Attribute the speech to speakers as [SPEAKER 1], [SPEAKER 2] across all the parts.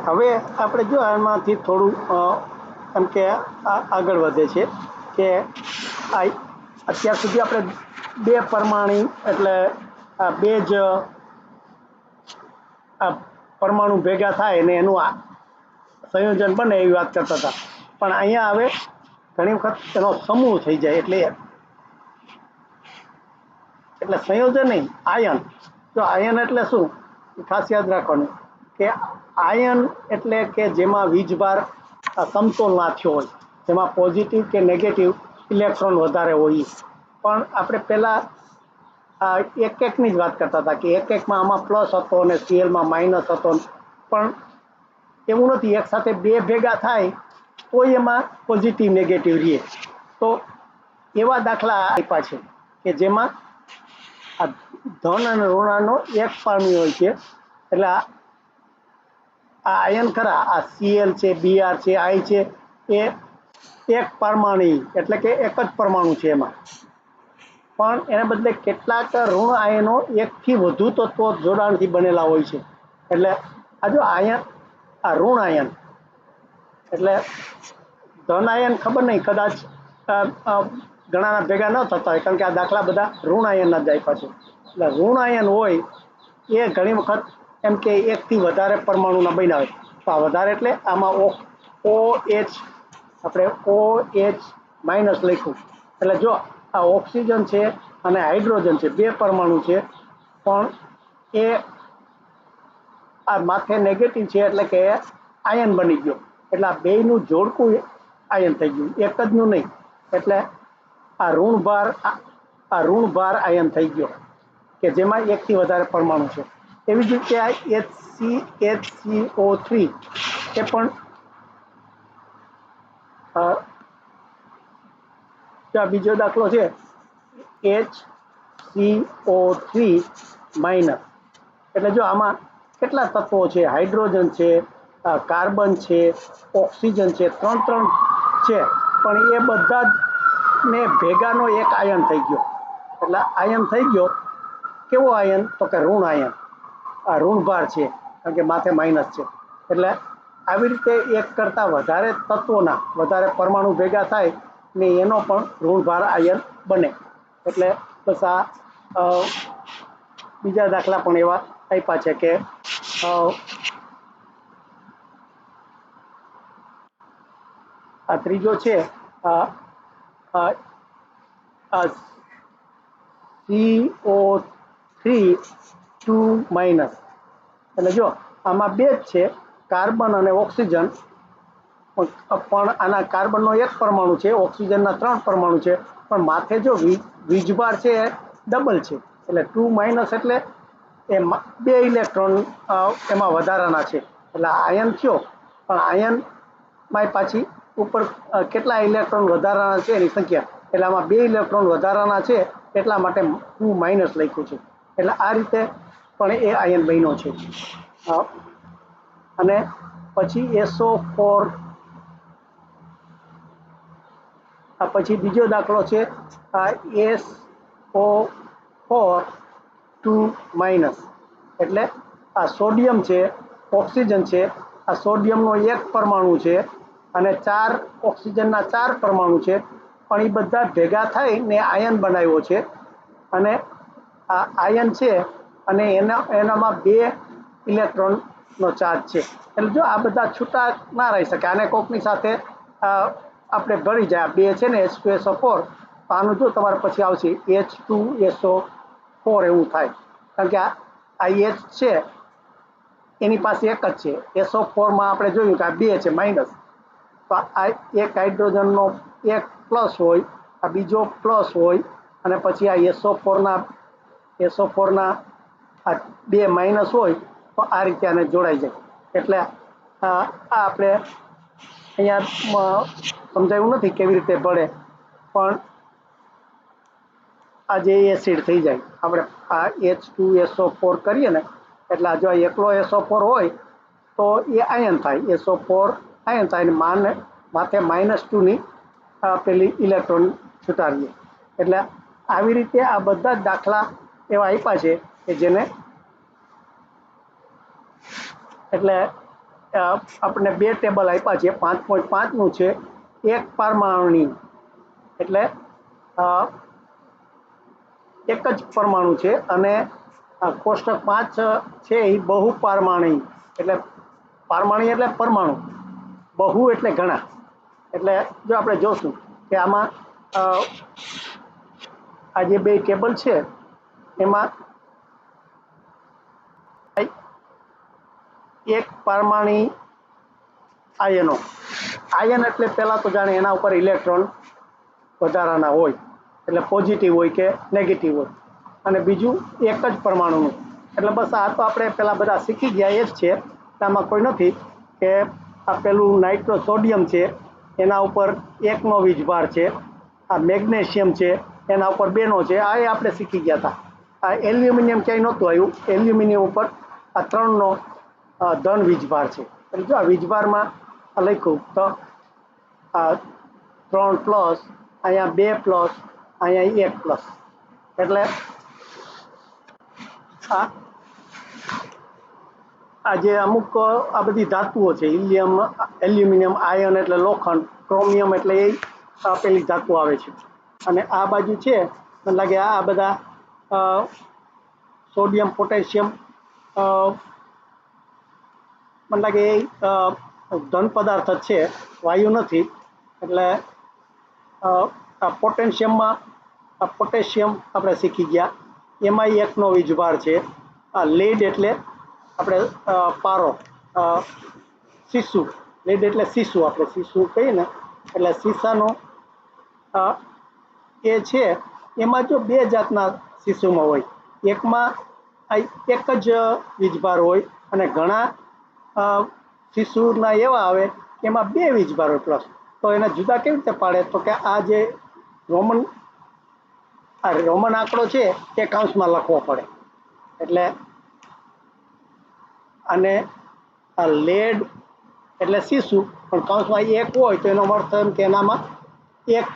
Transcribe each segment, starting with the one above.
[SPEAKER 1] હવે આપણે જો આમાંથી થોડું એમ કે આગળ વધે છે કે અત્યાર સુધી આપણે બે પરમાણુ એટલે બે જ પરમાણુ ભેગા થાય ને એનું સંયોજન બને એવી વાત કરતા હતા, પણ અહીંયા હવે ઘણી વખત એનો સમૂહ થઈ જાય એટલે સંયોજન નહીં, આયન. તો આયન એટલે શું ખાસ યાદ રાખવાનું કે આયન એટલે કે જેમાં વીજભાર સમતોલ ના થયો હોય, જેમાં પોઝિટિવ કે નેગેટિવ ઇલેક્ટ્રોન વધારે હોય. પણ આપણે પહેલાં એકની જ વાત કરતા હતા કે એકમાં આમાં પ્લસ હતો અને સીએલમાં માઇનસ હતો, પણ એવું નથી. એક સાથે બે ભેગા થાય તો એમાં પોઝિટિવ નેગેટિવ રહે. તો એવા દાખલા આપ્યા છે કે જેમાં આ ધન અને ઋણાનો એક પામી હોય છે. એટલે આ આયન ખરા, આ સીએલ છે, બીઆર છે, આઈ છે, એ એક પરમાણુ એટલે કે એક જ પરમાણુ છે એમાં. પણ એને બદલે કેટલાક ઋણ આયનો એકથી વધુ તત્વો જોડાણથી બનેલા હોય છે. એટલે આ જો આયન, આ ઋણ આયન એટલે ધન આયન ખબર નહીં, કદાચ ઘણાના ભેગા ન થતા હોય, કારણ કે આ દાખલા બધા ઋણ આયનના જ આપ્યા છે. એટલે ઋણ આયન હોય એ ઘણી વખત એમ કે એકથી વધારે પરમાણુના બન્યા હોય. તો આ વધારે એટલે આમાં OH, આપણે OH માઇનસ લખ્યું. એટલે જો આ ઓક્સિજન છે અને હાઇડ્રોજન છે, બે પરમાણુ છે, પણ એ આ માથે નેગેટિવ છે એટલે કે આયન બની ગયો. એટલે આ બેયનું જોડકું આયન થઈ ગયું, એક જ નું નહીં. એટલે આ ઋણ ભાર આયન થઈ ગયો કે જેમાં એકથી વધારે પરમાણુ છે. એવી જ રીતે આ HCO3 એ પણ બીજો દાખલો છે HCO3 માઇનસ. એટલે જો આમાં કેટલા તત્વો છે, હાઇડ્રોજન છે, કાર્બન છે, ઓક્સિજન છે, ત્રણ છે, પણ એ બધા ને ભેગાનો એક આયન થઈ ગયો. એટલે આયન થઈ ગયો કેવો આયન? તો કે ઋણ આયન. આ ઋણભાર છે કારણ કે માથે માઇનસ છે. એટલે આવી રીતે એક કરતાં વધારે તત્વોના વધારે પરમાણુ ભેગા થાય ને એનો પણ ઋણભાર આયન બને. એટલે બસ આ બીજા દાખલા પણ એવા આપ્યા છે કે આ ત્રીજો છે CO3 2 માઇનસ. એટલે જો આમાં બે જ છે, કાર્બન અને ઓક્સિજન, પણ આના કાર્બનનો એક પરમાણુ છે, ઓક્સિજનના 3 પરમાણુ છે, પણ માથે જો વીજભાર છે એ ડબલ છે. એટલે 2 માઇનસ એટલે એ બે ઇલેક્ટ્રોન એમાં વધારાના છે. એટલે આયન થયો, પણ આયનમાં પાછી ઉપર કેટલા ઇલેક્ટ્રોન વધારાના છે એની સંખ્યા. એટલે આમાં બે ઇલેક્ટ્રોન વધારાના છે, એટલા માટે 2 માઇનસ લખ્યું છે. એટલે આ રીતે પણ એ આયન બન્યો છે. અને પછી SO4, આ પછી બીજો દાખલો છે SO4 2 માઇનસ. એટલે આ સોડિયમ છે, ઓક્સિજન છે, આ સોડિયમનો એક પરમાણુ છે અને 4 ઓક્સિજનના 4 પરમાણુ છે, પણ એ બધા ભેગા થઈને આયન બનાવ્યો છે. અને આ આયન છે અને એનામાં 2 ઇલેક્ટ્રોનનો ચાર્જ છે. એટલે જો આ બધા છૂટા ના રહી શકે, આને કોકની સાથે આપણે ભળી જાય. 2 છે ને H2SO4, તો આનું જો તમારે પછી આવશે H2SO4 એવું થાય, કારણ કે આ H છે એની પાસે એક જ છે. SO4માં આપણે જોયું કે આ 2 છે માઇનસ. તો આ એક હાઇડ્રોજનનો એક પ્લસ હોય, આ બીજો પ્લસ હોય, અને પછી આ SO4ના આ 2 માઇનસ હોય, તો આ રીતે આને જોડાઈ જાય. એટલે આ આપણે અહીંયા સમજાયું નથી કેવી રીતે ભળે, પણ આ જે એસિડ થઈ જાય, આપણે આ H2SO4 કરીએ ને, એટલે જો એકલો SO4 હોય તો એ આયન થાય, SO4 આયન થાય, અને માથે -2ની પેલી ઇલેક્ટ્રોન છૂટાડીએ. એટલે આવી રીતે આ બધા જ દાખલા એવા આપ્યા છે કે જેને એટલે આપણને બે ટેબલ આપ્યા છે 5.5નું છે એક પરમાણુની એટલે એક જ પરમાણુ છે અને કોષ્ટક 5 છે એ બહુપારમાણિક એટલે પારમાણિક એટલે પરમાણુ બહુ એટલે ઘણા એટલે જો આપણે જોશું કે આમાં આ જે બે ટેબલ છે એમાં એક પરમાણુ આયનો આયન એટલે પહેલા તો જાણે એના ઉપર ઇલેક્ટ્રોન વધારાના હોય એટલે પોઝિટિવ હોય કે નેગેટિવ હોય અને બીજું એક જ પરમાણુનું એટલે બસ આ તો આપણે પહેલાં બધા શીખી ગયા એ જ છે આમાં કોઈ નથી કે આ પેલું નાઇટ્રો સોડિયમ છે એના ઉપર એકનો વીજભાર છે આ મેગ્નેશિયમ છે એના ઉપર બેનો છે આ એ આપણે શીખી ગયા હતા આ એલ્યુમિનિયમ ક્યાંય નહોતું આવ્યું એલ્યુમિનિયમ ઉપર આ 3નો ધન વીજભાર છે એટલે જો આ વીજભારમાં લખ્યું તો આ 3 પ્લસ અહીંયા 2 પ્લસ અહીંયા 1 પ્લસ એટલે આ જે અમુક આ બધી ધાતુઓ છે હિલિયમ એલ્યુમિનિયમ આયન એટલે લોખંડ ક્રોમિયમ એટલે એ પેલી ધાતુ આવે છે અને આ બાજુ છે મને લાગે આ બધા સોડિયમ પોટેશિયમ મને લાગે એ ધન પદાર્થ જ છે વાયુ નથી એટલે પોટેશિયમમાં પોટેશિયમ આપણે શીખી ગયા એમાં એકનો વીજભાર છે આ લેડ એટલે આપણે પારો શીશુ લેડ એટલે શીશુ આપણે શીશુ કહીએ ને એટલે શીશાનો એ છે એમાં જો બે જાતના શીશુમાં હોય એકમાં એક જ વીજભાર હોય અને ઘણા શીશુના એવા આવે કે એમાં બે વીજભાર હોય પ્લસ તો એને જુદા કેવી રીતે પાડે તો કે આ જે રોમન આંકડો છે એ કૌંસમાં લખવો પડે એટલે અને આ લેડ એટલે શીશુ પણ કૌંસમાં એક હોય તો એનો અર્થ એમ કે એનામાં એક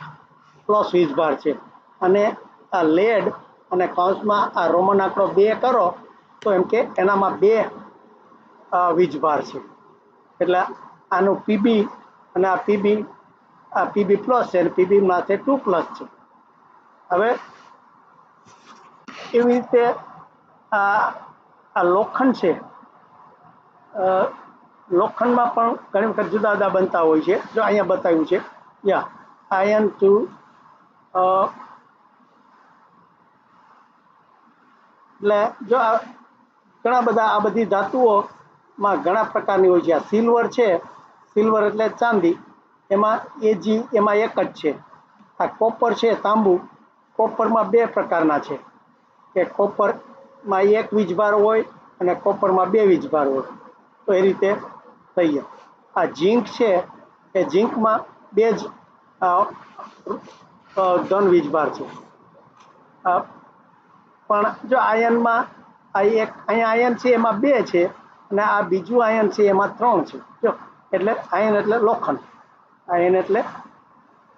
[SPEAKER 1] પ્લસ વીજભાર છે અને આ લેડ અને કૌંસમાં આ રોમન આંકડો 2 કરો તો એમ કે એનામાં 2 વીજભાર છે એટલે આનું પીબી અને આ પીબી પ્લસ છે અને પીબી માથે 2 પ્લસ છે હવે એવી રીતે આ લોખંડ છે લોખંડમાં પણ ઘણી વખત જુદા જુદા બનતા હોય છે જો અહીંયા બતાવ્યું છે યા આયન ટુ એટલે જો ઘણા બધા આ બધી ધાતુઓમાં ઘણા પ્રકારની હોય છે આ સિલ્વર છે સિલ્વર એટલે ચાંદી એમાં એમાં એક જ છે આ કોપર છે તાંબુ કોપરમાં 2 પ્રકારના છે કે કોપરમાં એક વીજભાર હોય અને કોપરમાં 2 વીજભાર હોય તો એ રીતે થઈ જાય આ ઝીંક છે એ ઝીંકમાં 2 જ ધન વીજભાર છે પણ જો આયનમાં અહીંયા આયન છે એમાં 2 છે અને આ બીજું આયન છે એમાં 3 છે જો એટલે આયન એટલે લોખંડ આયન એટલે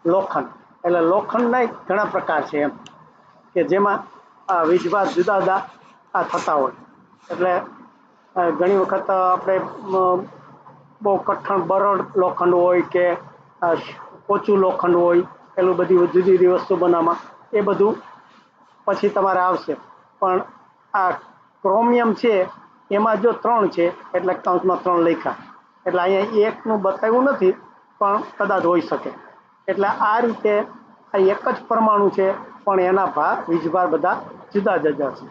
[SPEAKER 1] લોખંડના ઘણા પ્રકાર છે એમ કે જેમાં આ વીજભાર જુદા જુદા થતા હોય એટલે ઘણી વખત આપણે બહુ કઠણ બરડ લોખંડ હોય કે પોચું લોખંડ હોય પેલું બધી જુદી જુદી વસ્તુ બનાવવામાં એ બધું પછી તમારે આવશે પણ આ ક્રોમિયમ છે એમાં જો 3 છે એટલે કૌંસમાં 3 લખ્યા એટલે અહીંયા એકનું બતાવ્યું નથી પણ કદાચ હોઈ શકે એટલે આ રીતે આ એક જ પરમાણુ છે પણ એના વીજભાર બધા જુદા જુદા છે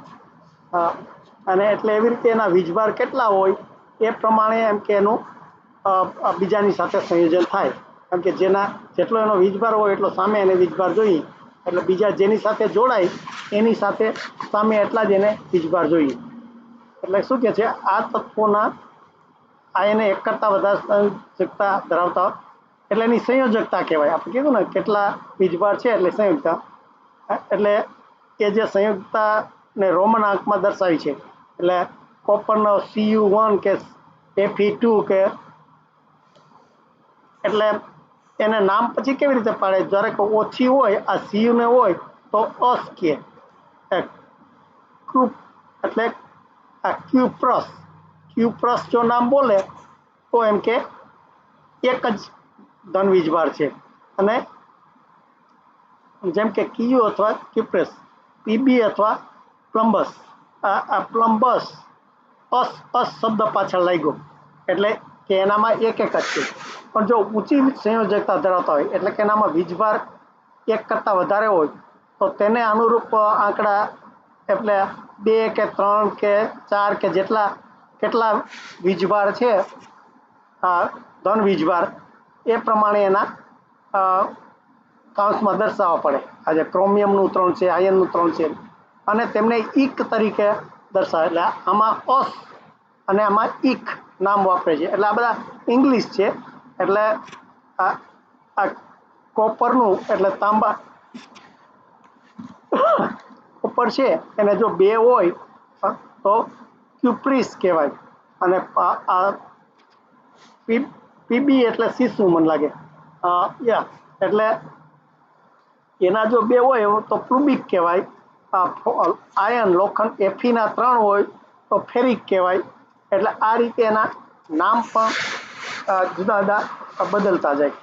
[SPEAKER 1] અને એટલે એવી રીતે એના વીજભાર કેટલા હોય એ પ્રમાણે એમ કે એનું બીજાની સાથે સંયોજન થાય કેમ કે જેટલો એનો વીજભાર હોય એટલો સામે એને વીજભાર જોઈએ એટલે બીજા જેની સાથે જોડાય એની સાથે સામે એટલા જ એને વીજભાર જોઈએ એટલે શું કે છે આ તત્વોના આ એને એક કરતાં વધારે સંયોજકતા ધરાવતા એટલે એની સંયોજકતા કહેવાય આપણે કીધું ને કેટલા વીજભાર છે એટલે સંયોજકતા એટલે એ જે સંયોજકતાને રોમન આંકમાં દર્શાવી છે એટલે કોપરનો Cu1 કે Fe2 કે એટલે એને નામ પછી કેવી રીતે પાડે જ્યારે કે ઓછી હોય આ Cu ને હોય તો અસ કે એટલે આ ક્યુપ્રસ જો નામ બોલે તો એમ કે એક જ ધન વીજભાર છે. અને જેમ કે કિયુ અથવા ક્યુપ્રેસ, પીબી અથવા પ્લમ્બસ, આ પ્લમ્બસ અસ શબ્દ પાછળ લાગ્યો એટલે કે એનામાં એક જ છે. પણ જો ઊંચી સંયોજકતા ધરાવતા હોય એટલે કે એનામાં વીજભાર એક કરતાં વધારે હોય તો તેને અનુરૂપ આંકડા એટલે 2 કે 3 કે 4 કે કેટલા વીજભાર છે ધન વીજભાર એ પ્રમાણે એના કાઉન્સમાં દર્શાવવા પડે. આજે ક્રોમિયમનું 3 છે, આયર્નનું 3 છે અને તેમને ઇક તરીકે દર્શાવે. એટલે આમાં અસ અને આમાં ઇક નામ વાપરે છે. એટલે આ બધા ઇંગ્લિશ છે. એટલે આ કોપરનું એટલે તાંબા કોપર છે એને જો 2 હોય તો ક્યુપ્રિસ કહેવાય. અને આ પીબી એટલે સીસુ મને લાગે એટલે એના જો 2 હોય તો પ્લુબિક કહેવાય. આયર્ન લોખંડ એફીના 3 હોય તો ફેરિક કહેવાય. એટલે આ રીતે એના નામ પણ જુદા જુદા બદલતા જાય.